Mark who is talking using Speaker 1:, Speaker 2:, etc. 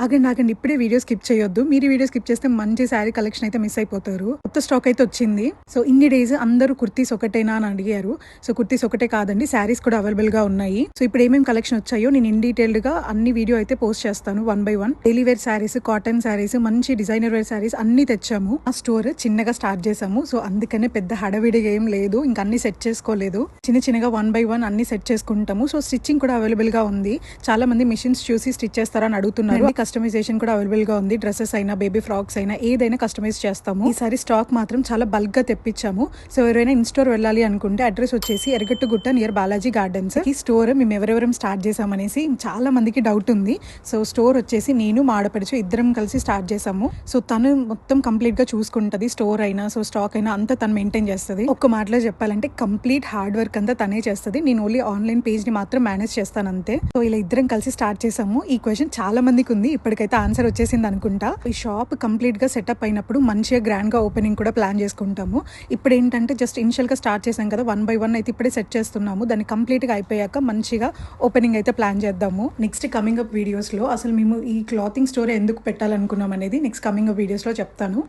Speaker 1: ఆగండి ఆగండి, ఇప్పుడే వీడియో స్కిప్ చేయొద్దు. మీరు వీడియో స్కిప్ చేస్తే మంచి శారీ కలెక్షన్ అయితే మిస్ అయిపోతారు. కొత్త స్టాక్ అయితే వచ్చింది. సో ఇన్ని డేస్ అందరూ కుర్తీస్ ఒకటేనా అని అడిగారు. సో కుర్తీస్ ఒకటే కాదండి, శారీస్ కూడా అవైలబుల్ గా ఉన్నాయి. సో ఇప్పుడు ఏమేమి కలెక్షన్ వచ్చాయో నేను ఇన్ డీటెయిల్డ్ గా అన్ని వీడియో అయితే పోస్ట్ చేస్తాను 1 by 1. Daily wear saris, cotton saris, మంచి డిజైనర్ వేర్ శారీస్ అన్ని తెచ్చాము. ఆ స్టోర్ చిన్నగా స్టార్ట్ చేసాము. సో అందుకనే పెద్ద హడవిడిగా ఏం లేదు, ఇంకా అన్ని సెట్ చేసుకోలేదు. చిన్నగా 1 by 1 అన్ని సెట్ చేసుకుంటాము. సో స్టిచ్చింగ్ కూడా అవైలబుల్ గా ఉంది. చాలా మంది మిషన్స్ చూసి స్టిచ్ చేస్తారని అడుగుతున్నారు. కస్టమైజేషన్ కూడా అవైలబుల్ గా ఉంది. డ్రెస్సెస్ అయినా, బేబీ ఫ్రాక్స్ అయినా ఏదైనా కస్టమైజ్ చేస్తాము. ఈసారి స్టాక్ మాత్రం చాలా బల్క్ గా తెప్పించాము. సో ఎవరైనా ఇన్ స్టోర్ వెళ్ళాలి అనుకుంటే అడ్రస్ వచ్చేసి ఎరగట్టుగుట్ట నియర్ బాలాజీ గార్డెన్స్. ఈ స్టోర్ మేము ఎవరెవరం స్టార్ట్ చేసామనేసి చాలా మందికి డౌట్ ఉంది. సో స్టోర్ వచ్చేసి నేను మా ఆడపడుచు ఇద్దరం కలిసి స్టార్ట్ చేసాము. సో తను మొత్తం కంప్లీట్ గా చూసుకుంటది. స్టోర్ అయినా, సో స్టాక్ అయినా అంతా తను మెయింటైన్ చేస్తుంది. ఒక్క మాటలో చెప్పాలంటే కంప్లీట్ హార్డ్ వర్క్ అంతా తనే చేస్తుంది. నేను ఓన్లీ ఆన్లైన్ పేజ్ ని మాత్రం మేనేజ్ చేస్తాను అంతే. సో ఇలా ఇద్దరం కలిసి స్టార్ట్ చేసాము. ఈ క్వశ్చన్ చాలా మందికి ఉంది, ఇప్పటికైతే ఆన్సర్ వచ్చేసింది అనుకుంటా. ఈ షాప్ కంప్లీట్ గా సెటప్ అయినప్పుడు మంచిగా గ్రాండ్ గా ఓపెనింగ్ కూడా ప్లాన్ చేసుకుంటాము. ఇప్పుడు ఏంటంటే జస్ట్ ఇనిషియల్ గా స్టార్ట్ చేసాం కదా, 1 by 1 అయితే ఇప్పుడే సెట్ చేస్తున్నాము. దాన్ని కంప్లీట్ గా అయిపోయాక మంచిగా ఓపెనింగ్ అయితే ప్లాన్ చేద్దాము. నెక్స్ట్ కమింగ్ అప్ వీడియోస్ లో అసలు మేము ఈ క్లాతింగ్ స్టోర్ ఎందుకు పెట్టాలనుకున్నాం అనేది నెక్స్ట్ కమింగ్ అప్ వీడియోస్ లో చెప్తాను.